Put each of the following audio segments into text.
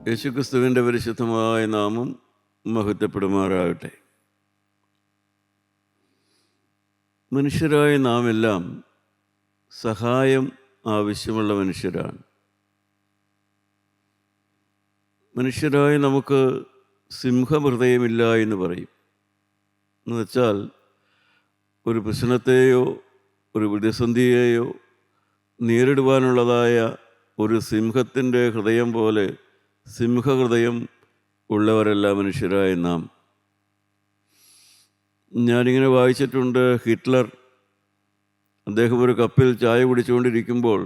യേശുക്രിസ്തുവിൻ്റെ പരിശുദ്ധമായ നാമം മഹത്വപ്പെടുമാറാകട്ടെ. മനുഷ്യരായ നാം എല്ലാം സഹായം ആവശ്യമുള്ള മനുഷ്യരാണ്. മനുഷ്യരായ നമുക്ക് സിംഹഹൃദയമില്ല എന്ന് പറയും. എന്നുവെച്ചാൽ ഒരു പ്രശ്നത്തെയോ ഒരു പ്രതിസന്ധിയെയോ നേരിടുവാനുള്ളതായ ഒരു സിംഹത്തിൻ്റെ ഹൃദയം പോലെ സിംഹഹൃദയം ഉള്ളവരല്ല മനുഷ്യരായ നാം. ഞാനിങ്ങനെ വായിച്ചിട്ടുണ്ട്, ഹിറ്റ്ലർ അദ്ദേഹം ഒരു കപ്പിൽ ചായ കുടിച്ചുകൊണ്ടിരിക്കുമ്പോൾ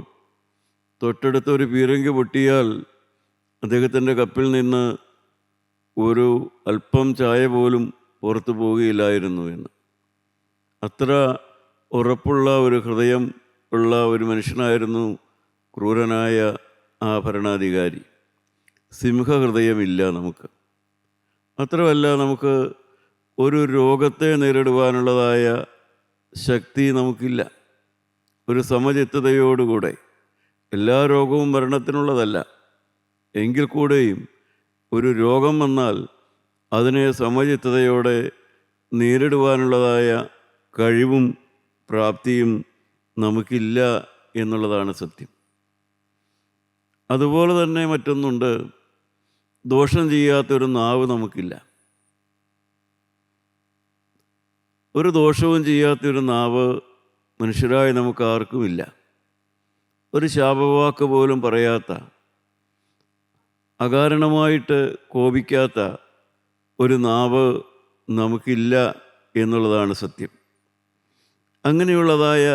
തൊട്ടടുത്തൊരു പീരങ്കി പൊട്ടിയാൽ അദ്ദേഹത്തിൻ്റെ കപ്പിൽ നിന്ന് ഒരു അല്പം ചായ പോലും പുറത്തു പോവുകയില്ലായിരുന്നു എന്ന്. അത്ര ഉറപ്പുള്ള ഒരു ഹൃദയം ഉള്ള ഒരു മനുഷ്യനായിരുന്നു ക്രൂരനായ ആ ഭരണാധികാരി. സിംഹഹൃദയമില്ല നമുക്ക്. മാത്രമല്ല, നമുക്ക് ഒരു രോഗത്തെ നേരിടുവാനുള്ളതായ ശക്തി നമുക്കില്ല. ഒരു സമചിത്തതയോടുകൂടെ, എല്ലാ രോഗവും മരണത്തിനുള്ളതല്ല എങ്കിൽ കൂടെയും ഒരു രോഗം വന്നാൽ അതിനെ സമചിത്തതയോടെ നേരിടുവാനുള്ളതായ കഴിവും പ്രാപ്തിയും നമുക്കില്ല എന്നുള്ളതാണ് സത്യം. അതുപോലെ തന്നെ മറ്റൊന്നുണ്ട്, ദോഷം ചെയ്യാത്തൊരു നാവ് നമുക്കില്ല. ഒരു ദോഷവും ചെയ്യാത്തൊരു നാവ് മനുഷ്യരായ നമുക്ക് ആർക്കുമില്ല. ഒരു ശാപവാക്ക് പോലും പറയാത്ത, അകാരണമായിട്ട് കോപിക്കാത്ത ഒരു നാവ് നമുക്കില്ല എന്നുള്ളതാണ് സത്യം. അങ്ങനെയുള്ളതായ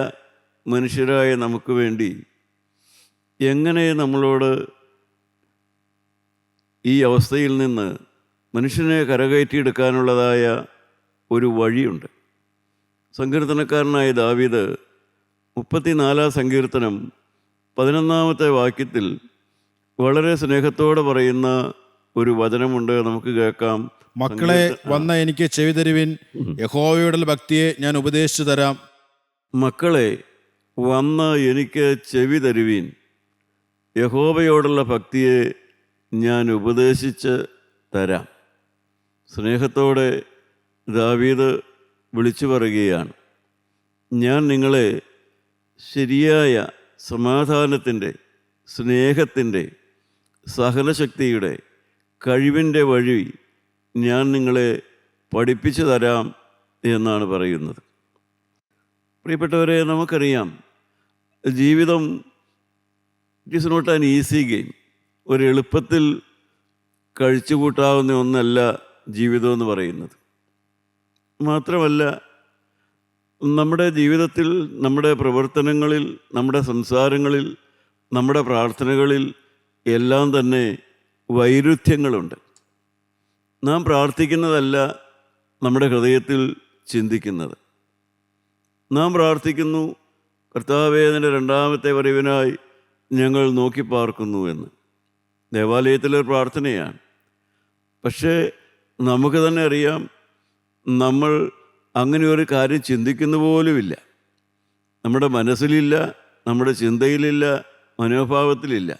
മനുഷ്യരായ നമുക്ക് വേണ്ടി എങ്ങനെ നമ്മളോട് ഈ അവസ്ഥയിൽ നിന്ന് മനുഷ്യനെ കരകയറ്റിയെടുക്കാനുള്ളതായ ഒരു വഴിയുണ്ട്. സങ്കീർത്തനക്കാരനായ ദാവീദ് 34 സങ്കീർത്തനം 11 വാക്യത്തിൽ വളരെ സ്നേഹത്തോടെ പറയുന്ന ഒരു വചനമുണ്ട്, നമുക്ക് കേൾക്കാം. മക്കളെ, വന്ന എനിക്ക് ചെവി തരുവിൻ, യഹോവയുടെ ഭക്തിയെ ഞാൻ ഉപദേശിച്ചു തരാം. മക്കളെ, വന്ന് എനിക്ക് ചെവി തരുവീൻ, യഹോവയോടുള്ള ഭക്തിയെ ഞാൻ ഉപദേശിച്ച് തരാം. സ്നേഹത്തോടെ ദാവീദ് വിളിച്ചു പറയുകയാണ്, ഞാൻ നിങ്ങളെ ശരിയായ സമാധാനത്തിൻ്റെ, സ്നേഹത്തിൻ്റെ, സഹനശക്തിയുടെ, കഴിവിൻ്റെ വഴി ഞാൻ നിങ്ങളെ പഠിപ്പിച്ചു തരാം എന്നാണ് പറയുന്നത്. പ്രിയപ്പെട്ടവരെ, നമുക്കറിയാം, ജീവിതം it is not an easy game. ഒരു എളുപ്പത്തിൽ കഴിച്ചുകൂട്ടാവുന്ന ഒന്നല്ല ജീവിതം എന്ന് പറയുന്നത്. മാത്രമല്ല, നമ്മുടെ ജീവിതത്തിൽ, നമ്മുടെ പ്രവർത്തനങ്ങളിൽ, നമ്മുടെ സംസാരങ്ങളിൽ, നമ്മുടെ പ്രാർത്ഥനകളിൽ എല്ലാം തന്നെ വൈരുദ്ധ്യങ്ങളുണ്ട്. നാം പ്രാർത്ഥിക്കുന്നതല്ല നമ്മുടെ ഹൃദയത്തിൽ ചിന്തിക്കുന്നത്. നാം പ്രാർത്ഥിക്കുന്നു, കർത്താവേ, നിൻ്റെ രണ്ടാമത്തെ വരവിനായി ഞങ്ങൾ നോക്കി പാർക്കുന്നു എന്ന്. ദേവാലയത്തിലൊരു പ്രാർത്ഥനയാണ്. പക്ഷേ നമുക്ക് തന്നെ അറിയാം, നമ്മൾ അങ്ങനെ ഒരു കാര്യം ചിന്തിക്കുന്ന പോലുമില്ല. നമ്മുടെ മനസ്സിലില്ല, നമ്മുടെ ചിന്തയിലില്ല, മനോഭാവത്തിലില്ല.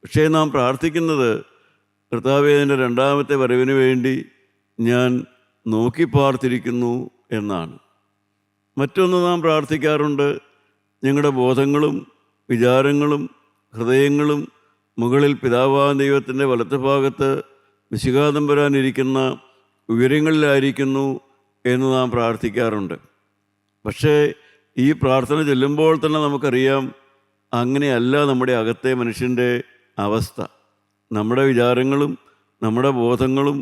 പക്ഷേ നാം പ്രാർത്ഥിക്കുന്നത്, കർത്താവേ, നിൻ്റെ രണ്ടാമത്തെ വരവിന് വേണ്ടി ഞാൻ നോക്കി പാർത്തിരിക്കുന്നു എന്നാണ്. മറ്റൊന്ന് നാം പ്രാർത്ഥിക്കാറുണ്ട്, ഞങ്ങളുടെ ബോധങ്ങളും വിചാരങ്ങളും ഹൃദയങ്ങളും മുകളിൽ പിതാവായ ദൈവത്തിൻ്റെ വലത്ത് ഭാഗത്ത് വിശുകാതമ്പരാനിരിക്കുന്ന ഉയരങ്ങളിലായിരിക്കുന്നു എന്ന് നാം പ്രാർത്ഥിക്കാറുണ്ട്. പക്ഷേ ഈ പ്രാർത്ഥന ചൊല്ലുമ്പോൾ തന്നെ നമുക്കറിയാം, അങ്ങനെയല്ല നമ്മുടെ അകത്തെ മനുഷ്യൻ്റെ അവസ്ഥ. നമ്മുടെ വിചാരങ്ങളും നമ്മുടെ ബോധങ്ങളും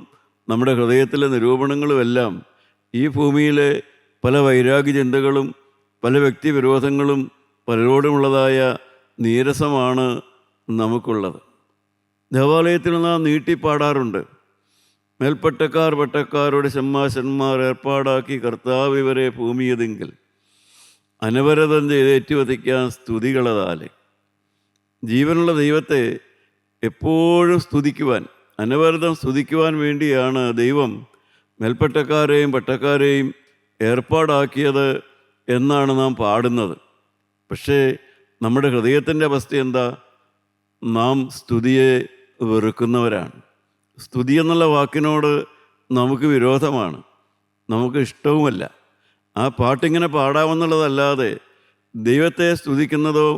നമ്മുടെ ഹൃദയത്തിലെ നിരൂപണങ്ങളുമെല്ലാം ഈ ഭൂമിയിലെ പല വൈരാഗ്യ ചിന്തകളും പല വ്യക്തിവിരോധങ്ങളും പലരോടുമുള്ളതായ നീരസമാണ് നമുക്കുള്ളത്. ദേവാലയത്തിൽ നാം നീട്ടിപ്പാടാറുണ്ട്, മേൽപ്പട്ടക്കാർ പട്ടക്കാരുടെ ഷമ്മാശന്മാർ ഏർപ്പാടാക്കി കർത്താവ് ഇവരെ ഭൂമിയതെങ്കിൽ അനവരതം ചെയ്തേറ്റുവധിക്കാൻ സ്തുതികളതാലെ. ജീവനുള്ള ദൈവത്തെ എപ്പോഴും സ്തുതിക്കുവാൻ, അനവരതം സ്തുതിക്കുവാൻ വേണ്ടിയാണ് ദൈവം മേൽപ്പട്ടക്കാരെയും പട്ടക്കാരെയും ഏർപ്പാടാക്കിയത് എന്നാണ് നാം പാടുന്നത്. പക്ഷേ നമ്മുടെ ഹൃദയത്തിൻ്റെ അവസ്ഥ എന്താ? നാം സ്തുതിയെ വെറുക്കുന്നവരാണ്. സ്തുതി എന്നുള്ള വാക്കിനോട് നമുക്ക് വിരോധമാണ്, നമുക്ക് ഇഷ്ടവുമല്ല. ആ പാട്ടിങ്ങനെ പാടാമെന്നുള്ളതല്ലാതെ ദൈവത്തെ സ്തുതിക്കുന്നതോ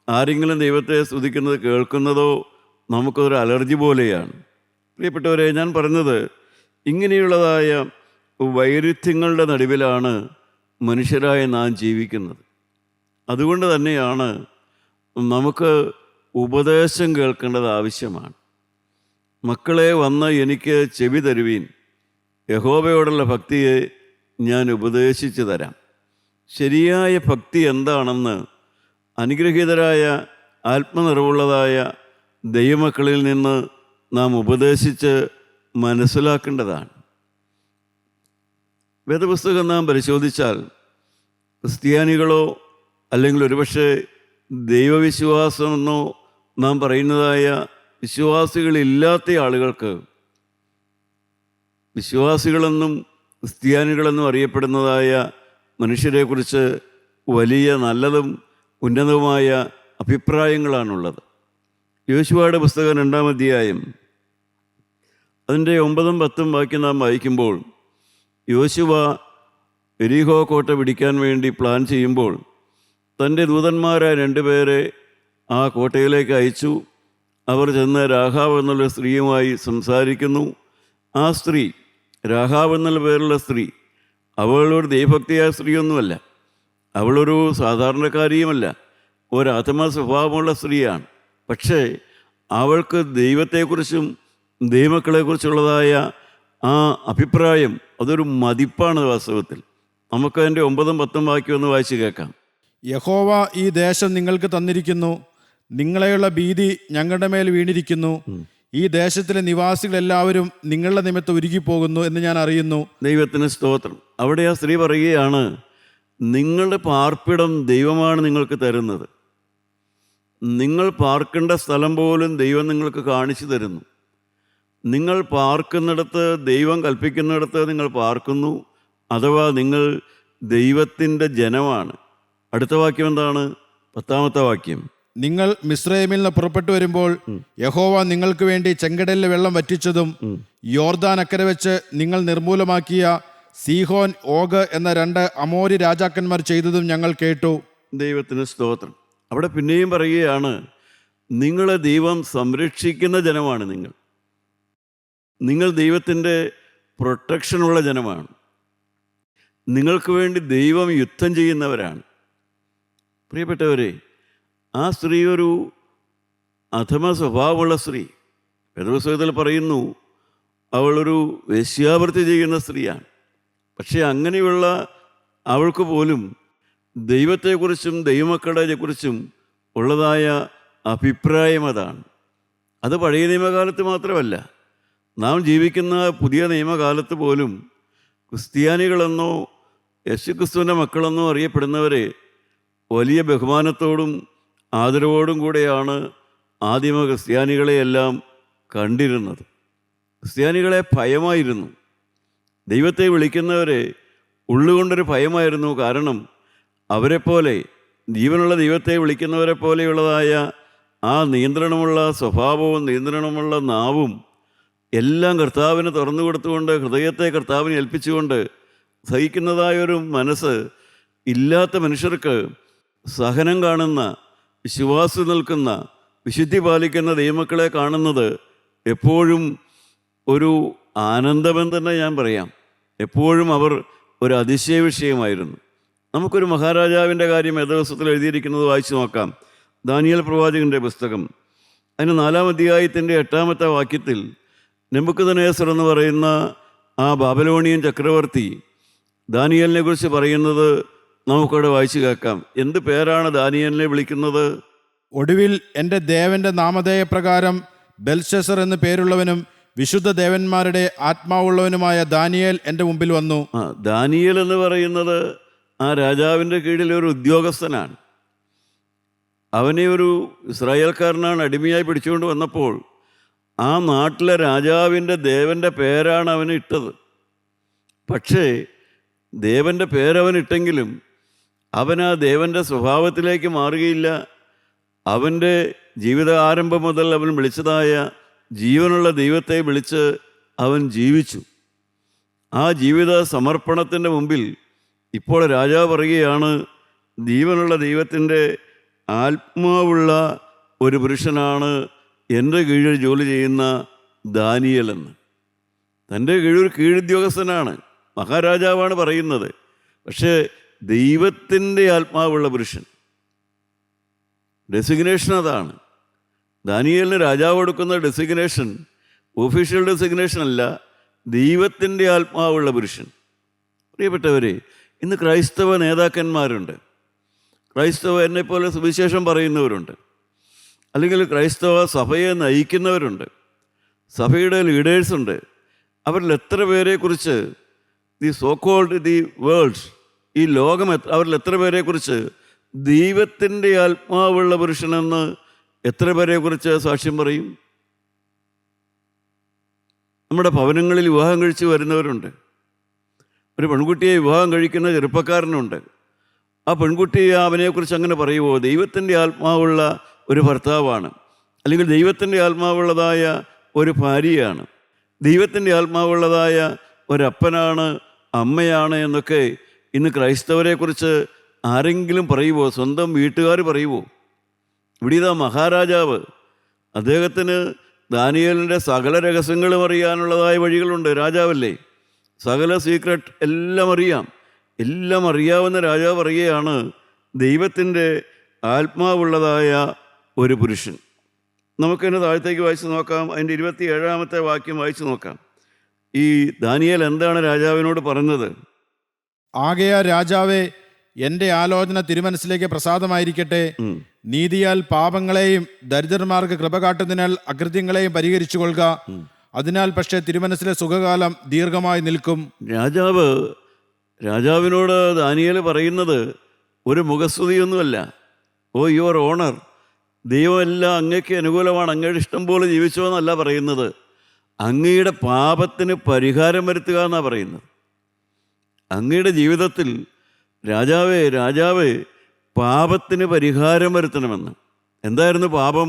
ആരെങ്കിലും ദൈവത്തെ സ്തുതിക്കുന്നത് കേൾക്കുന്നതോ നമുക്കൊരു അലർജി പോലെയാണ്. പ്രിയപ്പെട്ടവരെ, ഞാൻ പറഞ്ഞത് ഇങ്ങനെയുള്ളതായ വൈരുദ്ധ്യങ്ങളുടെ നടുവിലാണ് മനുഷ്യരായ നാം ജീവിക്കുന്നത്. അതുകൊണ്ട് തന്നെയാണ് നമുക്ക് ഉപദേശം കേൾക്കേണ്ടത് ആവശ്യമാണ്. മക്കളെ, വന്ന് എനിക്ക് ചെവി തരുവീൻ, യഹോവയോടുള്ള ഭക്തിയെ ഞാൻ ഉപദേശിച്ചു തരാം. ശരിയായ ഭക്തി എന്താണെന്ന് അനുഗ്രഹീതരായ ആത്മനിറവുള്ളതായ ദൈവമക്കളിൽ നിന്ന് നാം ഉപദേശിച്ച് മനസ്സിലാക്കേണ്ടതാണ്. വേദപുസ്തകം നാം പരിശോധിച്ചാൽ ക്രിസ്ത്യാനികളോ അല്ലെങ്കിൽ ഒരുപക്ഷെ ദൈവവിശ്വാസമെന്നോ നാം പറയുന്നതായ വിശ്വാസികളില്ലാത്ത ആളുകൾക്ക് വിശ്വാസികളെന്നും ക്രിസ്ത്യാനികളെന്നും അറിയപ്പെടുന്നതായ മനുഷ്യരെക്കുറിച്ച് വലിയ നല്ലതും ഉന്നതവുമായ അഭിപ്രായങ്ങളാണുള്ളത്. യോശുവയുടെ പുസ്തകം 2-ാം അധ്യായം അതിൻ്റെ 9-ഉം 10-ഉം വാക്യം നാം വായിക്കുമ്പോൾ, യോശുവ എരീഹോ കോട്ട പിടിക്കാൻ വേണ്ടി പ്ലാൻ ചെയ്യുമ്പോൾ തൻ്റെ ദൂതന്മാരായ 2 പേരെ ആ കോട്ടയിലേക്ക് അയച്ചു. അവർ ചെന്ന് രാഹാബ് എന്നുള്ള സ്ത്രീയുമായി സംസാരിക്കുന്നു. ആ സ്ത്രീ, രാഹാബ് എന്നുള്ള പേരുള്ള സ്ത്രീ, അവളൊരു ദൈവഭക്തിയായ സ്ത്രീയൊന്നുമല്ല, അവളൊരു സാധാരണക്കാരിയുമല്ല, ഒരാത്മ സ്വഭാവമുള്ള സ്ത്രീയാണ്. പക്ഷേ അവൾക്ക് ദൈവത്തെക്കുറിച്ചും ദൈവമക്കളെക്കുറിച്ചുള്ളതായ ആ അഭിപ്രായം അതൊരു മതിപ്പാണ് വാസ്തവത്തിൽ. നമുക്കതിൻ്റെ 9-ഉം 10-ഉം വാക്യം ഒന്ന് വായിച്ച് കേൾക്കാം. യഹോവ ഈ ദേശം നിങ്ങൾക്ക് തന്നിരിക്കുന്നു, നിങ്ങളെയുള്ള ഭീതി ഞങ്ങളുടെ മേൽ വീണിരിക്കുന്നു. ഈ ദേശത്തിലെ നിവാസികളെല്ലാവരും നിങ്ങളുടെ നിമിത്തം ഉരുകിപ്പോകുന്നു എന്ന് ഞാൻ അറിയുന്നു. ദൈവത്തിന് സ്തോത്രം. അവിടെ ആ സ്ത്രീ പറയുകയാണ്, നിങ്ങളുടെ പാർപ്പിടം ദൈവമാണ് നിങ്ങൾക്ക് തരുന്നത്. നിങ്ങൾ പാർക്കേണ്ട സ്ഥലം പോലും ദൈവം നിങ്ങൾക്ക് കാണിച്ചു തരുന്നു. നിങ്ങൾ പാർക്കുന്നിടത്ത്, ദൈവം കൽപ്പിക്കുന്നിടത്ത് നിങ്ങൾ പാർക്കുന്നു, അഥവാ നിങ്ങൾ ദൈവത്തിൻ്റെ ജനമാണ്. അടുത്ത വാക്യം എന്താണ്? 10-ാമത്തെ വാക്യം. നിങ്ങൾ മിസ്രയീമിൽ നിന്ന് പുറപ്പെട്ടു വരുമ്പോൾ യഹോവ നിങ്ങൾക്ക് വേണ്ടി ചെങ്കടലിലെ വെള്ളം വറ്റിച്ചതും യോർദാൻ അക്കരെ വെച്ച് നിങ്ങൾ നിർമൂലമാക്കിയ സീഹോൻ, ഓഗ് എന്ന 2 അമോരി രാജാക്കന്മാർ ചെയ്തതും ഞങ്ങൾ കേട്ടു. ദൈവത്തിന് സ്തോത്രം. അവിടെ പിന്നെയും പറയുകയാണ്, നിങ്ങളെ ദൈവം സംരക്ഷിക്കുന്ന ജനമാണ്. നിങ്ങൾ ദൈവത്തിൻ്റെ പ്രൊട്ടക്ഷനുള്ള ജനമാണ്. നിങ്ങൾക്ക് വേണ്ടി ദൈവം യുദ്ധം ചെയ്യുന്നവരാണ്. പ്രിയപ്പെട്ടവരെ, ആ സ്ത്രീ ഒരു അധമ സ്വഭാവമുള്ള സ്ത്രീ. വേദപുസ്തകത്തിൽ പറയുന്നു അവളൊരു വേശ്യാവൃത്തി ചെയ്യുന്ന സ്ത്രീയാണ്. പക്ഷേ അങ്ങനെയുള്ള അവൾക്ക് പോലും ദൈവത്തെക്കുറിച്ചും ദൈവമക്കളെക്കുറിച്ചും ഉള്ളതായ അഭിപ്രായം അതാണ്. അത് പഴയ നിയമകാലത്ത് മാത്രമല്ല, നാം ജീവിക്കുന്ന പുതിയ നിയമകാലത്ത് പോലും ക്രിസ്ത്യാനികളെന്നോ യേശുക്രിസ്തുവിൻ്റെ മക്കളെന്നോ അറിയപ്പെടുന്നവരെ വലിയ ബഹുമാനത്തോടും ആദരവോടും കൂടെയാണ് ആദിമ ക്രിസ്ത്യാനികളെയെല്ലാം കണ്ടിരുന്നത്. ക്രിസ്ത്യാനികളെ ഭയമായിരുന്നു. ദൈവത്തെ വിളിക്കുന്നവരെ ഉള്ളുകൊണ്ടൊരു ഭയമായിരുന്നു. കാരണം അവരെപ്പോലെ, ജീവനുള്ള ദൈവത്തെ വിളിക്കുന്നവരെ പോലെയുള്ളതായ ആ നിയന്ത്രണമുള്ള സ്വഭാവവും നിയന്ത്രണമുള്ള നാവും എല്ലാം കർത്താവിന് തുറന്നു കൊടുത്തുകൊണ്ട്, ഹൃദയത്തെ കർത്താവിന് ഏൽപ്പിച്ചുകൊണ്ട് സഹിക്കുന്നതായൊരു മനസ്സ് ഇല്ലാത്ത മനുഷ്യർക്ക് സഹനം കാണുന്ന, വിശ്വാസം നിൽക്കുന്ന, വിശുദ്ധി പാലിക്കുന്ന ദൈവമക്കളെ കാണുന്നത് എപ്പോഴും ഒരു ആനന്ദമെന്ന് തന്നെ ഞാൻ പറയാം. എപ്പോഴും അവർ ഒരു അതിശയ വിഷയമായിരുന്നു. നമുക്കൊരു മഹാരാജാവിൻ്റെ കാര്യം വേദപുസ്തകത്തിൽ എഴുതിയിരിക്കുന്നത് വായിച്ചു നോക്കാം. ദാനിയേൽ പ്രവാചകൻ്റെ പുസ്തകം അതിന് 4-ാം അധ്യായത്തിൻ്റെ 8-ാമത്തെ വാക്യത്തിൽ നെബൂഖദ്നേസർ എന്ന് പറയുന്ന ആ ബാബിലോണിയൻ ചക്രവർത്തി ദാനിയേലിനെ കുറിച്ച് പറയുന്നത് നമുക്കവിടെ വായിച്ചു കേൾക്കാം. എന്ത് പേരാണ് ദാനിയേലിനെ വിളിക്കുന്നത്? ഒടുവിൽ എൻ്റെ ദേവന്റെ നാമധേയപ്രകാരം ബെൽഷസർ എന്ന് പേരുള്ളവനും വിശുദ്ധ ദേവന്മാരുടെ ആത്മാവുള്ളവനുമായ ദാനിയേൽ എൻ്റെ മുമ്പിൽ വന്നു. ദാനിയേൽ എന്ന് പറയുന്നത് ആ രാജാവിൻ്റെ കീഴിലൊരു ഉദ്യോഗസ്ഥനാണ്. അവനെ ഒരു ഇസ്രായേൽക്കാരനാണ് അടിമയായി പിടിച്ചുകൊണ്ട് വന്നപ്പോൾ ആ നാട്ടിലെ രാജാവിൻ്റെ ദേവൻ്റെ പേരാണ് അവന് ഇട്ടത്. പക്ഷേ ദേവൻ്റെ പേരവനിട്ടെങ്കിലും അവൻ ആ ദേവൻ്റെ സ്വഭാവത്തിലേക്ക് മാറുകയില്ല. അവൻ്റെ ജീവിത ആരംഭം മുതൽ അവൻ വിളിച്ചതായ ജീവനുള്ള ദൈവത്തെ വിളിച്ച് അവൻ ജീവിച്ചു. ആ ജീവിത സമർപ്പണത്തിൻ്റെ മുമ്പിൽ ഇപ്പോൾ രാജാവ് പറയുകയാണ്, ജീവനുള്ള ദൈവത്തിൻ്റെ ആത്മാവുള്ള ഒരു പുരുഷനാണ് എൻ്റെ കീഴിൽ ജോലി ചെയ്യുന്ന ദാനിയേൽ എന്ന്. തൻ്റെ കീഴിൽ കീഴുദ്യോഗസ്ഥനാണ്, മഹാരാജാവാണ് പറയുന്നത്. പക്ഷേ ദൈവത്തിൻ്റെ ആത്മാവുള്ള പുരുഷൻ, ഡെസിഗ്നേഷൻ അതാണ്. ദാനിയേലിന് രാജാവ് കൊടുക്കുന്ന ഡെസിഗ്നേഷൻ ഒഫീഷ്യൽ ഡെസിഗ്നേഷൻ അല്ല, ദൈവത്തിൻ്റെ ആത്മാവുള്ള പുരുഷൻ. പ്രിയപ്പെട്ടവരെ, ഇന്ന് ക്രൈസ്തവ നേതാക്കന്മാരുണ്ട്, ക്രൈസ്തവ എന്നെപ്പോലെ സുവിശേഷം പറയുന്നവരുണ്ട്, അല്ലെങ്കിൽ ക്രൈസ്തവ സഭയെ നയിക്കുന്നവരുണ്ട്, സഭയുടെ ലീഡേഴ്സുണ്ട്. അവരിൽ എത്ര പേരെക്കുറിച്ച് the so called the world, ഈ ലോകം അവരിൽ എത്ര പേരെക്കുറിച്ച് ദൈവത്തിൻ്റെ ആത്മാവുള്ള പുരുഷനെന്ന് എത്ര പേരെക്കുറിച്ച് സാക്ഷ്യം പറയും? നമ്മുടെ ഭവനങ്ങളിൽ വിവാഹം കഴിച്ച് വരുന്നവരുണ്ട്. ഒരു പെൺകുട്ടിയെ വിവാഹം കഴിക്കുന്ന ചെറുപ്പക്കാരനുണ്ട്. ആ പെൺകുട്ടി അവനെക്കുറിച്ച് അങ്ങനെ പറയുമോ? ദൈവത്തിൻ്റെ ആത്മാവുള്ള ഒരു ഭർത്താവാണ്, അല്ലെങ്കിൽ ദൈവത്തിൻ്റെ ആത്മാവുള്ളതായ ഒരു ഭാര്യയാണ്, ദൈവത്തിൻ്റെ ആത്മാവുള്ളതായ ഒരപ്പനാണ്, അമ്മയാണ് എന്നൊക്കെ ഇന്ന് ക്രൈസ്തവരെക്കുറിച്ച് ആരെങ്കിലും പറയുമോ? സ്വന്തം വീട്ടുകാർ പറയുമോ? ഇവിടെ ഇതാ മഹാരാജാവ്, അദ്ദേഹത്തിന് ദാനിയേലിൻ്റെ സകല രഹസ്യങ്ങളും അറിയാനുള്ളതായ വഴികളുണ്ട്. രാജാവല്ലേ, സകല സീക്രട്ട് എല്ലാം അറിയാം. എല്ലാം അറിയാവുന്ന രാജാവ് പറയുകയാണ്, ദൈവത്തിൻ്റെ ആത്മാവുള്ളതായ ഒരു പുരുഷൻ. നമുക്കതിന് താഴത്തേക്ക് വായിച്ച് നോക്കാം. അതിൻ്റെ 27-ാമത്തെ വാക്യം വായിച്ച് നോക്കാം. ഈ ദാനിയേൽ എന്താണ് രാജാവിനോട് പറഞ്ഞത്? ആകയാൽ രാജാവേ, എൻ്റെ ആലോചന തിരുമനസ്സിലേക്ക് പ്രസാദമായിരിക്കട്ടെ. നീതിയാൽ പാപങ്ങളെയും ദരിദ്രന്മാർക്ക് കൃപ കാട്ടുന്നതിനാൽ അകൃത്യങ്ങളെയും പരിഹരിച്ചു കൊള്ളുക. അതിനാൽ പക്ഷേ തിരുമനസ്സിലെ സുഖകാലം ദീർഘമായി നിൽക്കും. രാജാവിനോട് ദാനിയേൽ പറയുന്നത് ഒരു മുഖസ്തുതിയൊന്നുമല്ല. ഓ യുവർ ഓണർ, ദൈവമെല്ലാം അങ്ങയ്ക്ക് അനുകൂലമാണ്, അങ്ങയുടെ ഇഷ്ടം പോലെ ജീവിച്ചോ എന്നല്ല പറയുന്നത്. അങ്ങയുടെ പാപത്തിന് പരിഹാരം വരുത്തുക എന്നാണ് പറയുന്നത്. അങ്ങയുടെ ജീവിതത്തിൽ രാജാവേ പാപത്തിന് പരിഹാരം വരുത്തണമെന്ന്. എന്തായിരുന്നു പാപം?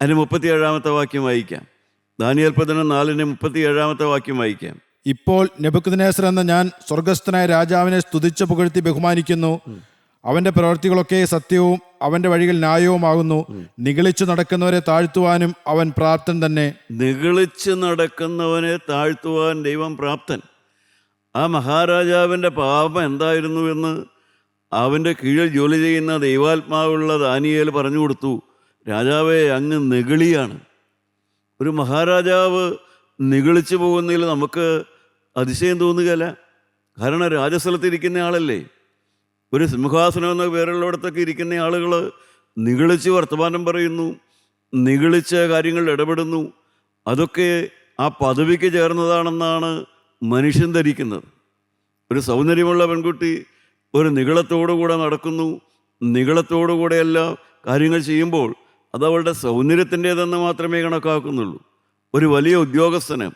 അതിന് 37-ാമത്തെ വാക്യം വായിക്കാം. ദാനിയേൽ 4:37 വാക്യം വായിക്കാം. ഇപ്പോൾ നെബൂഖദ്നേസർ എന്ന ഞാൻ സ്വർഗസ്ഥനായ രാജാവിനെ സ്തുതിച്ച് പുകഴ്ത്തി ബഹുമാനിക്കുന്നു. അവന്റെ പ്രവൃത്തികളൊക്കെ സത്യവും അവന്റെ വഴികൾ ന്യായവുമാകുന്നു. നിഗളിച്ചു നടക്കുന്നവരെ താഴ്ത്തുവാനും അവൻ പ്രാപ്തൻ തന്നെ. നിഗളിച്ച് നടക്കുന്നവനെ താഴ്ത്തുവാൻ ദൈവം പ്രാപ്തൻ. ആ മഹാരാജാവിൻ്റെ പാപം എന്തായിരുന്നു എന്ന് അവൻ്റെ കീഴിൽ ജോലി ചെയ്യുന്ന ദൈവാത്മാവുള്ള ദാനിയേൽ പറഞ്ഞു കൊടുത്തു. രാജാവേ, അങ്ങ് നിഗളിയാണ്. ഒരു മഹാരാജാവ് നിഗളിച്ചു പോകുന്നതിൽ നമുക്ക് അതിശയം തോന്നുകയല്ല. കാരണം രാജസ്ഥലത്തിരിക്കുന്ന ആളല്ലേ. ഒരു സിംഹാസനം എന്ന പേരുള്ളിടത്തൊക്കെ ഇരിക്കുന്ന ആളുകൾ നിഗളിച്ച് വർത്തമാനം പറയുന്നു, നിഗളിച്ച കാര്യങ്ങളിൽ ഇടപെടുന്നു. അതൊക്കെ ആ പദവിക്ക് ചേർന്നതാണെന്നാണ് മനുഷ്യൻ ധരിക്കുന്നത്. ഒരു സൗന്ദര്യമുള്ള പെൺകുട്ടി ഒരു നിഗളത്തോടുകൂടെ നടക്കുന്നു, നിഗളത്തോടുകൂടെ എല്ലാ കാര്യങ്ങൾ ചെയ്യുമ്പോൾ അത് അവളുടെ സൗന്ദര്യത്തിൻ്റേതെന്ന് മാത്രമേ കണക്കാക്കുന്നുള്ളൂ. ഒരു വലിയ ഉദ്യോഗസ്ഥന്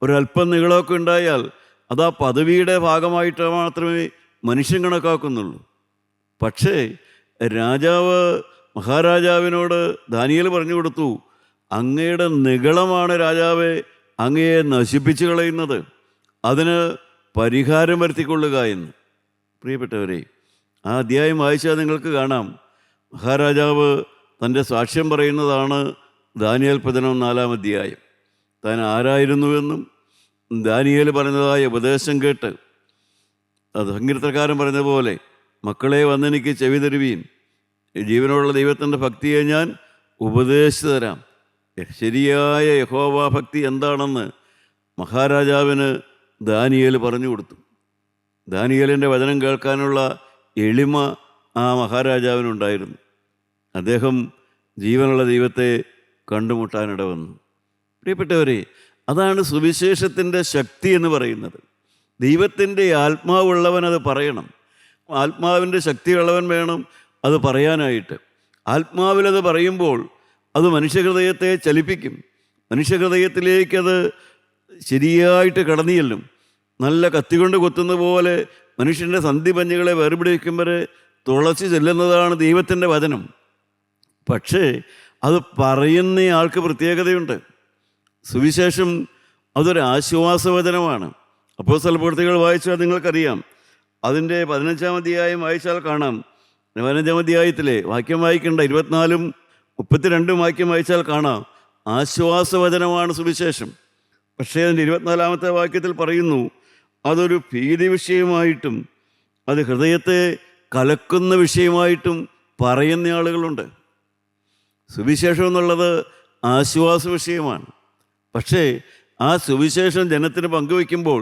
ഒരല്പം നികളമൊക്കെ ഉണ്ടായാൽ അത് ആ പദവിയുടെ ഭാഗമായിട്ട് മാത്രമേ മനുഷ്യൻ കണക്കാക്കുന്നുള്ളൂ. പക്ഷേ മഹാരാജാവിനോട് ദാനിയേൽ പറഞ്ഞു കൊടുത്തു, അങ്ങയുടെ നിഗളമാണ് രാജാവെ അങ്ങയെ നശിപ്പിച്ചു കളയുന്നത്, അതിന് പരിഹാരം വരുത്തിക്കൊള്ളുക എന്ന്. പ്രിയപ്പെട്ടവരെ, ആ അധ്യായം വായിച്ചാൽ നിങ്ങൾക്ക് കാണാം, മഹാരാജാവ് തൻ്റെ സാക്ഷ്യം പറയുന്നതാണ് ദാനിയേൽ 4-ാം അധ്യായം. താൻ ആരായിരുന്നുവെന്നും ദാനിയേൽ പറഞ്ഞതായ ഉപദേശം കേട്ട്, അത് സങ്കീർത്തനക്കാരൻ പറഞ്ഞതുപോലെ, മക്കളെ വന്നെനിക്ക് ചെവി തരുവീൻ, ജീവനുള്ള ദൈവത്തിൻ്റെ ഭക്തിയെ ഞാൻ ഉപദേശിച്ചു തരാം. ശരിയായ യഹോവ ഭക്തി എന്താണെന്ന് മഹാരാജാവിന് ദാനിയേൽ പറഞ്ഞു കൊടുത്തു. ദാനിയേലിൻ്റെ വചനം കേൾക്കാനുള്ള എളിമ ആ മഹാരാജാവിനുണ്ടായിരുന്നു. അദ്ദേഹം ജീവനുള്ള ദൈവത്തെ കണ്ടുമുട്ടാനിട വന്നു. പ്രിയപ്പെട്ടവരെ, അതാണ് സുവിശേഷത്തിൻ്റെ ശക്തി എന്ന് പറയുന്നത്. ദൈവത്തിൻ്റെ ആത്മാവുള്ളവൻ അത് പറയണം. ആത്മാവിൻ്റെ ശക്തിയുള്ളവൻ വേണം അത് പറയാനായിട്ട്. ആത്മാവിലത് പറയുമ്പോൾ അത് മനുഷ്യഹൃദയത്തെ ചലിപ്പിക്കും. മനുഷ്യഹൃദയത്തിലേക്കത് ശരിയായിട്ട് കടന്നു ചെല്ലും. നല്ല കത്തികൊണ്ട് കൊത്തുന്ന പോലെ മനുഷ്യൻ്റെ സന്ധിപഞ്ഞുകളെ വേർപിടിക്കും വരെ തുളച്ച് ചെല്ലുന്നതാണ് ദൈവത്തിൻ്റെ വചനം. പക്ഷേ അത് പറയുന്ന ആൾക്ക് പ്രത്യേകതയുണ്ട്. സുവിശേഷം അതൊരു ആശ്വാസവചനമാണ്. അപ്പോസ്തല പ്രവൃത്തികൾ വായിച്ചാൽ നിങ്ങൾക്കറിയാം. അതിൻ്റെ 15-ാം അധ്യായം വായിച്ചാൽ കാണാം. 15-ാം അധ്യായത്തിലെ വാക്യം വായിക്കേണ്ട 24-ഉം 32-ഉം വാക്യം വായിച്ചാൽ കാണാം. ആശ്വാസവചനമാണ് സുവിശേഷം. പക്ഷേ അതിൻ്റെ 24-ാമത്തെ വാക്യത്തിൽ പറയുന്നു, അതൊരു ഭീതി വിഷയമായിട്ടും അത് ഹൃദയത്തെ കലക്കുന്ന വിഷയമായിട്ടും പറയുന്ന ആളുകളുണ്ട്. സുവിശേഷം എന്നുള്ളത് ആശ്വാസ വിഷയമാണ്. പക്ഷേ ആ സുവിശേഷം ജനത്തിന് പങ്കുവയ്ക്കുമ്പോൾ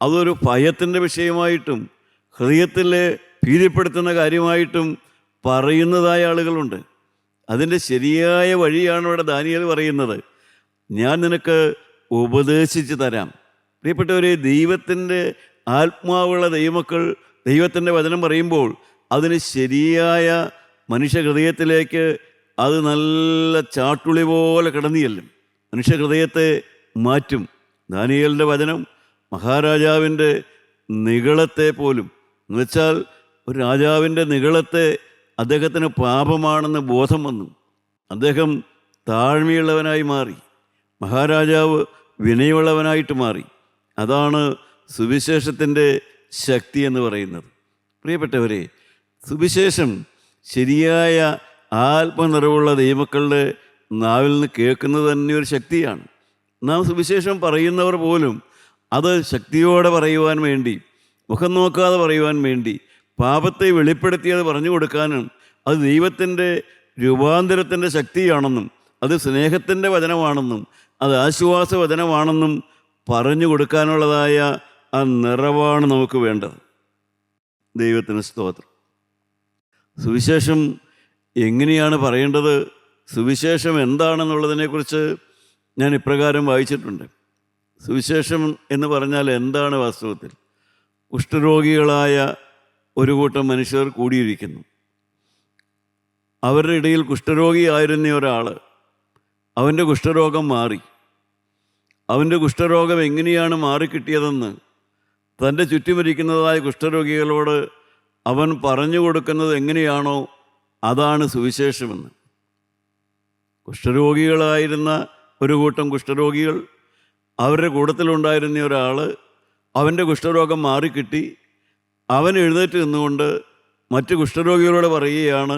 അതൊരു ഭയത്തിൻ്റെ വിഷയമായിട്ടും ഹൃദയത്തിലെ ഭീതിപ്പെടുത്തുന്ന കാര്യമായിട്ടും പറയുന്നതായ ആളുകളുണ്ട്. അതിൻ്റെ ശരിയായ വഴിയാണ് ഇവിടെ ദാനിയേൽ പറയുന്നത്. ഞാൻ നിനക്ക് ഉപദേശിച്ച് തരാം. പ്രിയപ്പെട്ടവരെ, ദൈവത്തിൻ്റെ ആത്മാവുള്ള ദൈവമക്കൾ ദൈവത്തിൻ്റെ വചനം പറയുമ്പോൾ അതിന് ശരിയായ മനുഷ്യ ഹൃദയത്തിലേക്ക് അത് നല്ല ചാട്ടുളി പോലെ കിടന്നു ചെല്ലും. മനുഷ്യ ഹൃദയത്തെ മാറ്റും. ദാനിയേലിൻ്റെ വചനം മഹാരാജാവിൻ്റെ നിഗളത്തെ പോലും, എന്നുവെച്ചാൽ ഒരു രാജാവിൻ്റെ നിഗളത്തെ അദ്ദേഹത്തിന് പാപമാണെന്ന് ബോധം വന്നു. അദ്ദേഹം താഴ്മയുള്ളവനായി മാറി. മഹാരാജാവ് വിനയമുള്ളവനായിട്ട് മാറി. അതാണ് സുവിശേഷത്തിൻ്റെ ശക്തി എന്ന് പറയുന്നത്. പ്രിയപ്പെട്ടവരെ, സുവിശേഷം ശരിയായ ആത്മനിറവുള്ള ദൈവമക്കളുടെ നാവിൽ നിന്ന് കേൾക്കുന്നത് തന്നെ ഒരു ശക്തിയാണ്. നാം സുവിശേഷം പറയുന്നവർ പോലും അത് ശക്തിയോടെ പറയുവാൻ വേണ്ടി, മുഖം നോക്കാതെ പറയുവാൻ വേണ്ടി, പാപത്തെ വെളിപ്പെടുത്തിയത് പറഞ്ഞു കൊടുക്കാനും അത് ദൈവത്തിൻ്റെ രൂപാന്തരത്തിൻ്റെ ശക്തിയാണെന്നും അത് സ്നേഹത്തിൻ്റെ വചനമാണെന്നും അത് ആശ്വാസ വചനമാണെന്നും പറഞ്ഞു കൊടുക്കാനുള്ളതായ ആ നിറവാണ് നമുക്ക് വേണ്ടത്. ദൈവത്തിന് സ്തോത്രം. സുവിശേഷം എങ്ങനെയാണ് പറയേണ്ടത്, സുവിശേഷം എന്താണെന്നുള്ളതിനെക്കുറിച്ച് ഞാൻ ഇപ്രകാരം വായിച്ചിട്ടുണ്ട്. സുവിശേഷം എന്ന് പറഞ്ഞാൽ എന്താണ് വാസ്തവത്തിൽ? കുഷ്ഠരോഗികളായ ഒരു കൂട്ടം മനുഷ്യർ കൂടിയിരിക്കുന്നു. അവരുടെ ഇടയിൽ കുഷ്ഠരോഗിയായിരുന്ന ഒരാൾ, അവൻ്റെ കുഷ്ഠരോഗം മാറി. അവൻ്റെ കുഷ്ഠരോഗം എങ്ങനെയാണ് മാറിക്കിട്ടിയതെന്ന് തൻ്റെ ചുറ്റുമിരിക്കുന്നതായ കുഷ്ഠരോഗികളോട് അവൻ പറഞ്ഞു കൊടുക്കുന്നത് എങ്ങനെയാണോ അതാണ് സുവിശേഷമെന്ന്. കുഷ്ഠരോഗികളായിരുന്ന ഒരു കൂട്ടം കുഷ്ഠരോഗികൾ, അവരുടെ കൂട്ടത്തിലുണ്ടായിരുന്ന ഒരാൾ, അവൻ്റെ കുഷ്ഠരോഗം മാറിക്കിട്ടി. അവൻ എഴുന്നേറ്റ് നിന്നുകൊണ്ട് മറ്റ് കുഷ്ഠരോഗികളോട് പറയുകയാണ്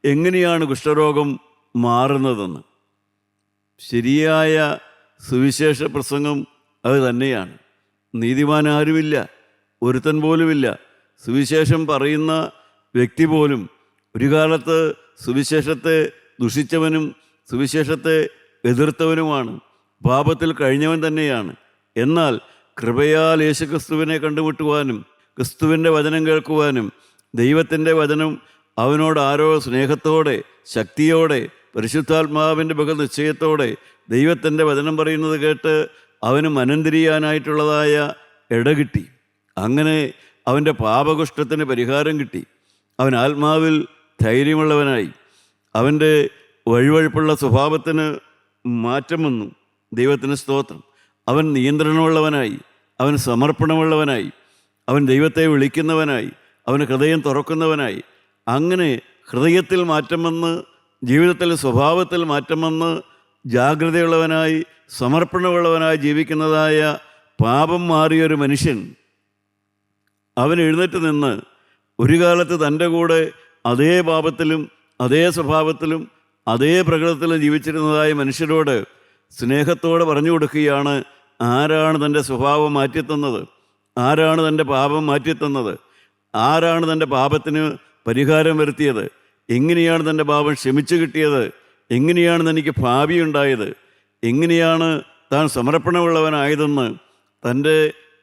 എങ്ങനെയാണ് കുഷ്ഠരോഗം മാറുന്നതെന്ന്. ശരിയായ സുവിശേഷ പ്രസംഗം അത് തന്നെയാണ്. നീതിമാൻ ആരുമില്ല, ഒരുത്തൻ പോലുമില്ല. സുവിശേഷം പറയുന്ന വ്യക്തി പോലും ഒരു കാലത്ത് സുവിശേഷത്തെ ദുഷിച്ചവനും സുവിശേഷത്തെ എതിർത്തവനുമാണ്, പാപത്തിൽ കഴിഞ്ഞവൻ തന്നെയാണ്. എന്നാൽ കൃപയാൽ യേശുക്രിസ്തുവിനെ കണ്ടുമുട്ടുവാനും ക്രിസ്തുവിൻ്റെ വചനം കേൾക്കുവാനും ദൈവത്തിൻ്റെ വചനം അവനോട് ആരോ സ്നേഹത്തോടെ ശക്തിയോടെ പരിശുദ്ധാത്മാവിൻ്റെ ബഹുനിശ്ചയത്തോടെ ദൈവത്തിൻ്റെ വചനം പറയുന്നത് കേട്ട് അവന് മനം തിരിയാനായിട്ടുള്ളതായ ഇടകിട്ടി. അങ്ങനെ അവൻ്റെ പാപകുഷ്ഠത്തിന് പരിഹാരം കിട്ടി. അവൻ ആത്മാവിൽ ധൈര്യമുള്ളവനായി. അവൻ്റെ വഴുവഴുപ്പുള്ള സ്വഭാവത്തിന് മാറ്റം വന്നു. ദൈവത്തിന് സ്തോത്രം. അവൻ നിയന്ത്രണമുള്ളവനായി, അവൻ സമർപ്പണമുള്ളവനായി, അവൻ ദൈവത്തെ വിളിക്കുന്നവനായി, അവന് ഹൃദയം തുറക്കുന്നവനായി. അങ്ങനെ ഹൃദയത്തിൽ മാറ്റം വന്ന്, ജീവിതത്തിൽ സ്വഭാവത്തിൽ മാറ്റം വന്ന്, ജാഗ്രതയുള്ളവനായി സമർപ്പണമുള്ളവനായി ജീവിക്കുന്നതായ പാപം മാറിയൊരു മനുഷ്യൻ അവൻ എഴുന്നേറ്റ് നിന്ന് ഒരു കാലത്ത് തൻ്റെ കൂടെ അതേ പാപത്തിലും അതേ സ്വഭാവത്തിലും അതേ പ്രകൃതത്തിലും ജീവിച്ചിരുന്നതായ മനുഷ്യരോട് സ്നേഹത്തോടെ പറഞ്ഞു കൊടുക്കുകയാണ് ആരാണ് തൻ്റെ സ്വഭാവം മാറ്റിത്തന്നത്, ആരാണ് തൻ്റെ പാപം മാറ്റിത്തന്നത്, ആരാണ് തൻ്റെ പാപത്തിന് പരിഹാരം വരുത്തിയത്, എങ്ങനെയാണ് തൻ്റെ പാപം ക്ഷമിച്ചു കിട്ടിയത്, എങ്ങനെയാണ് തനിക്ക് ഭാവി ഉണ്ടായത്, എങ്ങനെയാണ് താൻ സമർപ്പണമുള്ളവനായതെന്ന് തൻ്റെ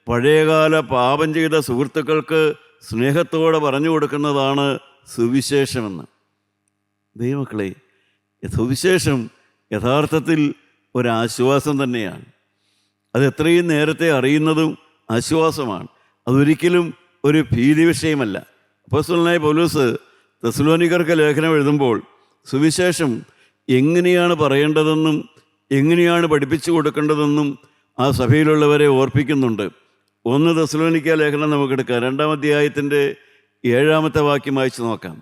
പഴയകാല പാപം ചെയ്ത സുഹൃത്തുക്കൾക്ക് സ്നേഹത്തോടെ പറഞ്ഞു കൊടുക്കുന്നതാണ് സുവിശേഷമെന്ന്. ദൈവമക്കളെ, സുവിശേഷം യഥാർത്ഥത്തിൽ ഒരാശ്വാസം തന്നെയാണ്. അത് എത്രയും നേരത്തെ അറിയുന്നതും ആശ്വാസമാണ്. അതൊരിക്കലും ഒരു ഭീതി വിഷയമല്ല. അപ്പോസ്തലനായ പൗലോസ് തെസ്സലോനിക്കർക്ക് ലേഖനം എഴുതുമ്പോൾ സുവിശേഷം എങ്ങനെയാണ് പറയേണ്ടതെന്നും എങ്ങനെയാണ് പഠിപ്പിച്ചു കൊടുക്കേണ്ടതെന്നും ആ സഭയിലുള്ളവരെ ഓർപ്പിക്കുന്നുണ്ട്. 1 തെസ്സലോനിക്ക ലേഖനം നമുക്കെടുക്കാം. 2-ാം അധ്യായത്തിൻ്റെ 7-ാമത്തെ വാക്യം വായിച്ച് നോക്കാം.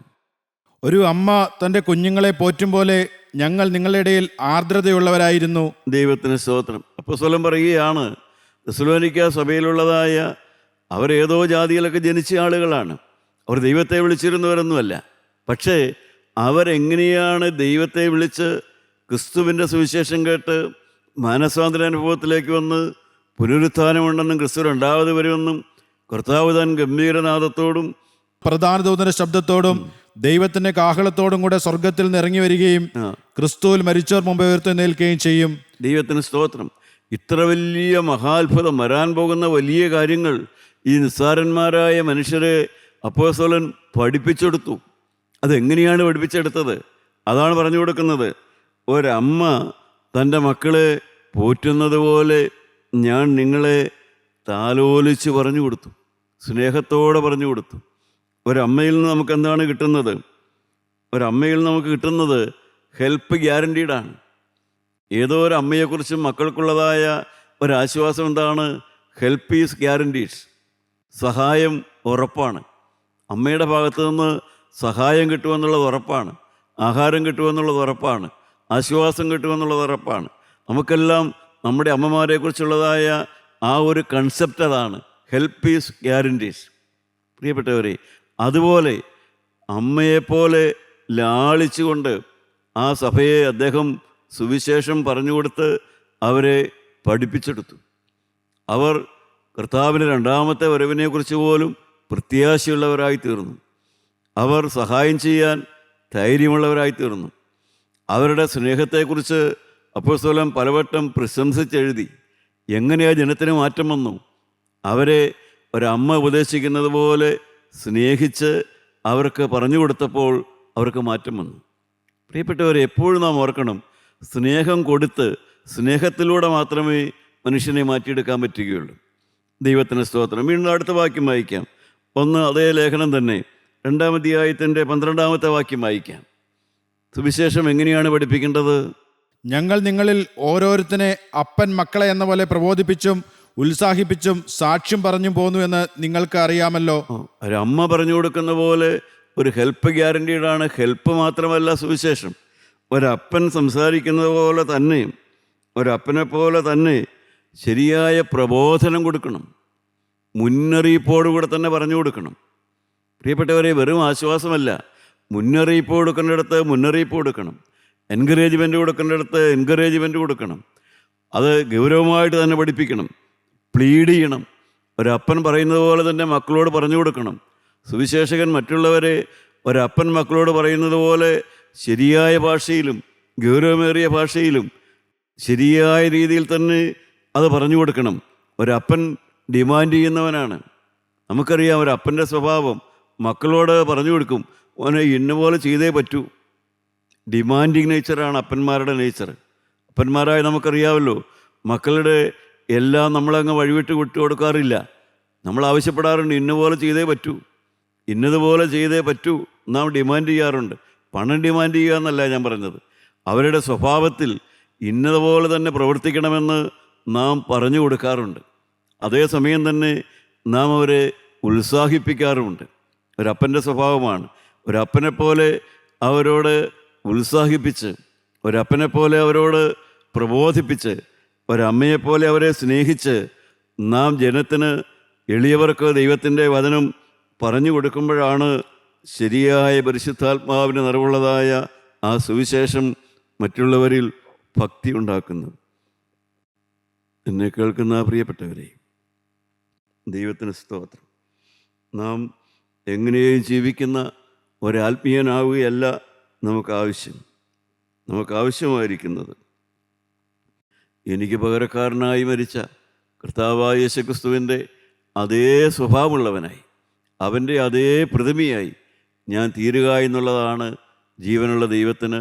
ഒരു അമ്മ തൻ്റെ കുഞ്ഞുങ്ങളെ പോറ്റും പോലെ ഞങ്ങൾ നിങ്ങളുടെ ഇടയിൽ ആർദ്രതയുള്ളവരായിരുന്നു. ദൈവത്തിന് സ്തോത്രം. അപ്പോസ്തലൻ പറയുകയാണ്, തെസ്സലോനിക്ക സഭയിലുള്ളതായ അവരേതോ ജാതിയിലൊക്കെ ജനിച്ച ആളുകളാണ്. അവർ ദൈവത്തെ വിളിച്ചിരുന്നവരൊന്നുമല്ല. പക്ഷേ അവരെങ്ങനെയാണ് ദൈവത്തെ വിളിച്ച് ക്രിസ്തുവിൻ്റെ സുവിശേഷം കേട്ട് മാനസാന്തരാനുഭവത്തിലേക്ക് വന്ന് പുനരുത്ഥാനമുണ്ടെന്നും ക്രിസ്തു രണ്ടാമത് വരുമെന്നും കർത്താവ് താൻ ഗംഭീരനാദത്തോടും പ്രധാന ദൂതന്റെ ശബ്ദത്തോടും ദൈവത്തിന്റെ കാഹളത്തോടും കൂടെ സ്വർഗത്തിൽ നിന്ന് ഇറങ്ങി വരികയും ക്രിസ്തുവിൽ മരിച്ചവർ മുമ്പ് ഉയർത്തെഴുന്നേൽക്കുകയും ചെയ്യും. ദൈവത്തിന് സ്തോത്രം. ഇത്ര വലിയ മഹാത്ഭുതം, വരാൻ പോകുന്ന വലിയ കാര്യങ്ങൾ ഈ നിസ്സാരന്മാരായ മനുഷ്യരെ അപ്പോസ്തലൻ പഠിപ്പിച്ചെടുത്തു. അതെങ്ങനെയാണ് പഠിപ്പിച്ചെടുത്തത്? അതാണ് പറഞ്ഞു കൊടുക്കുന്നത്. ഒരമ്മ തൻ്റെ മക്കളെ പോറ്റുന്നത് പോലെ ഞാൻ നിങ്ങളെ താലോലിച്ച് പറഞ്ഞു കൊടുത്തു, സ്നേഹത്തോടെ പറഞ്ഞു കൊടുത്തു. ഒരമ്മയിൽ നിന്ന് നമുക്ക് എന്താണ് കിട്ടുന്നത്? ഒരമ്മയിൽ നിന്ന് നമുക്ക് കിട്ടുന്നത് ഹെൽപ്പ് ഗ്യാരണ്ടീഡാണ്. ഏതോ ഒരു അമ്മയെക്കുറിച്ചും മക്കൾക്കുള്ളതായ ഒരാശ്വാസം എന്താണ്? Help is guaranteed. സഹായം ഉറപ്പാണ്. അമ്മയുടെ ഭാഗത്തു നിന്ന് സഹായം കിട്ടുമെന്നുള്ളത് ഉറപ്പാണ്. ആഹാരം കിട്ടുമെന്നുള്ളത് ഉറപ്പാണ്. ആശ്വാസം കിട്ടുമെന്നുള്ളത് ഉറപ്പാണ്. നമുക്കെല്ലാം നമ്മുടെ അമ്മമാരെക്കുറിച്ചുള്ളതായ ആ ഒരു കൺസെപ്റ്റ് അതാണ്, ഹെൽപ്പ് ഈസ് ഗ്യാരണ്ടീഡ്. പ്രിയപ്പെട്ടവരെ, അതുപോലെ അമ്മയെപ്പോലെ ലാളിച്ചുകൊണ്ട് ആ സഭയെ അദ്ദേഹം സുവിശേഷം പറഞ്ഞു കൊടുത്ത് അവരെ പഠിപ്പിച്ചെടുത്തു. അവർ കർത്താവിൻ്റെ രണ്ടാമത്തെ വരവിനെക്കുറിച്ച് പോലും പ്രത്യാശയുള്ളവരായി തീർന്നു. അവർ സഹായം ചെയ്യാൻ ധൈര്യമുള്ളവരായി തീർന്നു. അവരുടെ സ്നേഹത്തെക്കുറിച്ച് അപ്പോസ്തലൻ പലവട്ടം പ്രശംസിച്ചെഴുതി. എങ്ങനെയാ ജനത്തിന് മാറ്റം വന്നു? അവരെ ഒരമ്മ ഉപദേശിക്കുന്നത് പോലെ സ്നേഹിച്ച് അവർക്ക് പറഞ്ഞു കൊടുത്തപ്പോൾ അവർക്ക് മാറ്റം വന്നു. പ്രിയപ്പെട്ടവരെ, എപ്പോഴും നാം ഓർക്കണം, സ്നേഹം കൊടുത്ത് സ്നേഹത്തിലൂടെ മാത്രമേ മനുഷ്യനെ മാറ്റിയെടുക്കാൻ പറ്റുകയുള്ളൂ. ദൈവത്തിന് സ്തോത്രം. വീണ്ടും അടുത്ത വാക്യം വായിക്കാം. അതേ ലേഖനം തന്നെ 2-ാം അധ്യായത്തിൻ്റെ 12-ാമത്തെ വാക്യം വായിക്കാം. സുവിശേഷം എങ്ങനെയാണ് പഠിപ്പിക്കേണ്ടത്? ഞങ്ങൾ നിങ്ങളിൽ ഓരോരുത്തനെ അപ്പൻ മക്കളെ എന്ന പോലെ പ്രബോധിപ്പിച്ചും ഉത്സാഹിപ്പിച്ചും സാക്ഷ്യം പറഞ്ഞും പോന്നു എന്ന് നിങ്ങൾക്ക് അറിയാമല്ലോ. ഒരമ്മ പറഞ്ഞു കൊടുക്കുന്ന പോലെ ഒരു ഹെൽപ്പ് ഗ്യാരണ്ടീഡാണ്. ഹെൽപ്പ് മാത്രമല്ല സുവിശേഷം. ഒരപ്പൻ സംസാരിക്കുന്നത് പോലെ തന്നെ, ഒരപ്പനെ പോലെ തന്നെ ശരിയായ പ്രബോധനം കൊടുക്കണം. മുന്നറിയിപ്പോടുകൂടെ തന്നെ പറഞ്ഞു കൊടുക്കണം. പ്രിയപ്പെട്ടവരെ, വെറും ആശ്വാസമല്ല, മുന്നറിയിപ്പ് കൊടുക്കേണ്ടിടത്ത് മുന്നറിയിപ്പ് കൊടുക്കണം. എൻകറേജ്മെൻറ്റ് കൊടുക്കേണ്ടിടത്ത് എൻകറേജ്മെൻറ്റ് കൊടുക്കണം. അത് ഗൗരവമായിട്ട് തന്നെ പഠിപ്പിക്കണം. പ്ലീഡ് ചെയ്യണം. ഒരപ്പൻ പറയുന്നത് പോലെ തന്നെ മക്കളോട് പറഞ്ഞു കൊടുക്കണം. സുവിശേഷകൻ മറ്റുള്ളവരെ ഒരപ്പൻ മക്കളോട് പറയുന്നത് പോലെ ശരിയായ ഭാഷയിലും ഗൗരവമേറിയ ഭാഷയിലും ശരിയായ രീതിയിൽ തന്നെ അത് പറഞ്ഞു കൊടുക്കണം. ഒരപ്പൻ ഡിമാൻഡ് ചെയ്യുന്നവനാണ്. നമുക്കറിയാം ഒരപ്പൻ്റെ സ്വഭാവം. മക്കളോട് പറഞ്ഞു കൊടുക്കും, ഓനെ ഇന്നപോലെ ചെയ്തേ പറ്റൂ. Demanding നേച്ചറാണ് അപ്പന്മാരുടെ nature. അപ്പന്മാരായി നമുക്കറിയാമല്ലോ, മക്കളുടെ എല്ലാം നമ്മളങ്ങ് വഴിവിട്ട് വിട്ടു കൊടുക്കാറില്ല. നമ്മൾ ആവശ്യപ്പെടാറുണ്ട്, ഇന്നപോലെ ചെയ്തേ പറ്റൂ, ഇന്നതുപോലെ ചെയ്തേ പറ്റൂ. നാം ഡിമാൻഡ് ചെയ്യാറുണ്ട്. പണം ഡിമാൻഡ് ചെയ്യുക എന്നല്ല ഞാൻ പറഞ്ഞത്. അവരുടെ സ്വഭാവത്തിൽ ഇന്നതുപോലെ തന്നെ പ്രവർത്തിക്കണമെന്ന് നാം പറഞ്ഞു കൊടുക്കാറുണ്ട്. അതേസമയം തന്നെ നാം അവരെ ഉത്സാഹിപ്പിക്കാറുമുണ്ട്. ഒരപ്പൻ്റെ സ്വഭാവമാണ്. ഒരപ്പനെപ്പോലെ അവരോട് ഉത്സാഹിപ്പിച്ച്, ഒരപ്പനെപ്പോലെ അവരോട് പ്രബോധിപ്പിച്ച്, ഒരമ്മയെപ്പോലെ അവരെ സ്നേഹിച്ച് നാം ജനത്തിന്, എളിയവർക്ക് ദൈവത്തിൻ്റെ വചനം പറഞ്ഞു കൊടുക്കുമ്പോഴാണ് ശരിയായ പരിശുദ്ധാത്മാവിന് നിറവുള്ളതായ ആ സുവിശേഷം മറ്റുള്ളവരിൽ ഭക്തി ഉണ്ടാക്കുന്നത്. എന്നെ കേൾക്കുന്ന പ്രിയപ്പെട്ടവരെ, ദൈവത്തിന് സ്തോത്രം. നാം എങ്ങനെയും ജീവിക്കുന്ന ഒരാത്മീയനാവുകയല്ല നമുക്കാവശ്യമായിരിക്കുന്നത്. എനിക്ക് പകരക്കാരനായി മരിച്ച കർത്താവായ യേശുക്രിസ്തുവിൻ്റെ അതേ സ്വഭാവമുള്ളവനായി, അവൻ്റെ അതേ പ്രതിമയായി ഞാൻ തീരുക എന്നുള്ളതാണ് ജീവനുള്ള ദൈവത്തിന്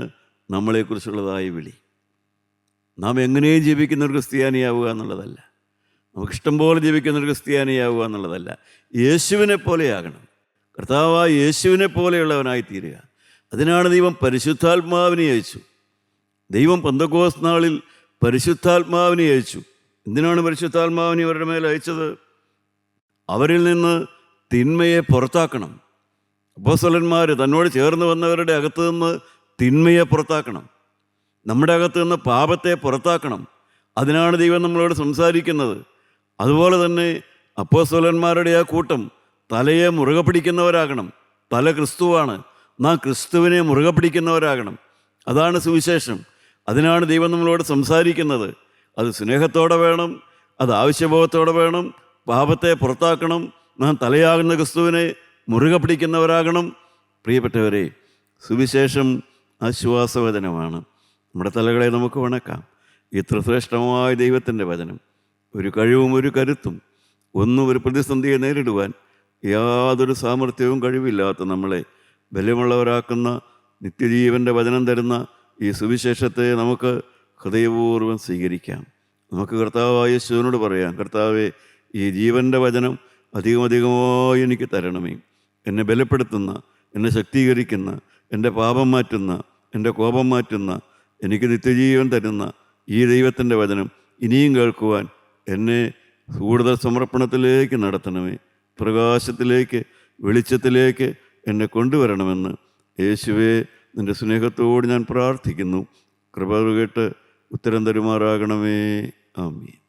നമ്മളെക്കുറിച്ചുള്ളതായ വിളി. നാം എങ്ങനെയും ജീവിക്കുന്ന ഒരു ക്രിസ്ത്യാനിയാവുക എന്നുള്ളതല്ല, നമുക്കിഷ്ടം പോലെ ജീവിക്കുന്ന ഒരു ക്രിസ്ത്യാനിയാവുക എന്നുള്ളതല്ല, യേശുവിനെ പോലെയാകണം. കർത്താവായ യേശുവിനെ പോലെയുള്ളവനായി തീരുക. അതിനാണ് ദൈവം പരിശുദ്ധാത്മാവിനെ അയച്ചു. ദൈവം പെന്തക്കോസ്ത് നാളിൽ പരിശുദ്ധാത്മാവിനെ അയച്ചു. എന്തിനാണ് പരിശുദ്ധാത്മാവിനെ അവരുടെ മേൽ അയച്ചത്? അവരിൽ നിന്ന് തിന്മയെ പുറത്താക്കണം. അപ്പോസ്തലന്മാർ തന്നോട് ചേർന്ന് വന്നവരുടെ അകത്തു നിന്ന് തിന്മയെ പുറത്താക്കണം. നമ്മുടെ അകത്ത് നിന്ന് പാപത്തെ പുറത്താക്കണം. അതിനാണ് ദൈവം നമ്മളോട് സംസാരിക്കുന്നത്. അതുപോലെ തന്നെ അപ്പോസ്തലന്മാരുടെ ആ കൂട്ടം തലയെ മുറുകെ പിടിക്കുന്നവരാകണം. തല ക്രിസ്തുവാണ്. നാം ക്രിസ്തുവിനെ മുറുകെ പിടിക്കുന്നവരാകണം. അതാണ് സുവിശേഷം. അതിനാണ് ദൈവം നമ്മളോട് സംസാരിക്കുന്നത്. അത് സ്നേഹത്തോടെ വേണം, അത് ആവശ്യബോധത്തോടെ വേണം. പാപത്തെ പുറത്താക്കണം. നാം തലയാകുന്ന ക്രിസ്തുവിനെ മുറുകെ പിടിക്കുന്നവരാകണം. പ്രിയപ്പെട്ടവരെ, സുവിശേഷം ആശ്വാസവചനമാണ്. നമ്മുടെ തലകളെ നമുക്ക് വണക്കാം. ഇത്ര ശ്രേഷ്ഠമായ ദൈവത്തിൻ്റെ വചനം, ഒരു കഴിവും ഒരു കരുത്തും ഒന്നും ഒരു പ്രതിസന്ധിയെ നേരിടുവാൻ യാതൊരു സാമർഥ്യവും കഴിവില്ലാത്ത നമ്മളെ ബലമുള്ളവരാക്കുന്ന നിത്യജീവൻ്റെ വചനം തരുന്ന ഈ സുവിശേഷത്തെ നമുക്ക് ഹൃദയപൂർവ്വം സ്വീകരിക്കാം. നമുക്ക് കർത്താവായ യേശുവിനോട് പറയാം, കർത്താവേ, ഈ ജീവൻ്റെ വചനം അധികമധികമായി എനിക്ക് തരണമേ. എന്നെ ബലപ്പെടുത്തുന്ന, എന്നെ ശക്തീകരിക്കുന്ന, എൻ്റെ പാപം മാറ്റുന്ന, എൻ്റെ കോപം മാറ്റുന്ന, എനിക്ക് നിത്യജീവൻ തരുന്ന ഈ ദൈവത്തിൻ്റെ വചനം ഇനിയും കേൾക്കുവാൻ എന്നെ കൂടുതൽ സമർപ്പണത്തിലേക്ക് നടത്തണമേ. പ്രകാശത്തിലേക്ക്, വെളിച്ചത്തിലേക്ക് എന്നെ കൊണ്ടുവരണമെന്ന് യേശുവേ, നിൻ്റെ സ്നേഹത്തോട് ഞാൻ പ്രാർത്ഥിക്കുന്നു. കൃപ കേട്ട് ഉത്തരം തരുമാറാകണമേ. ആമീൻ.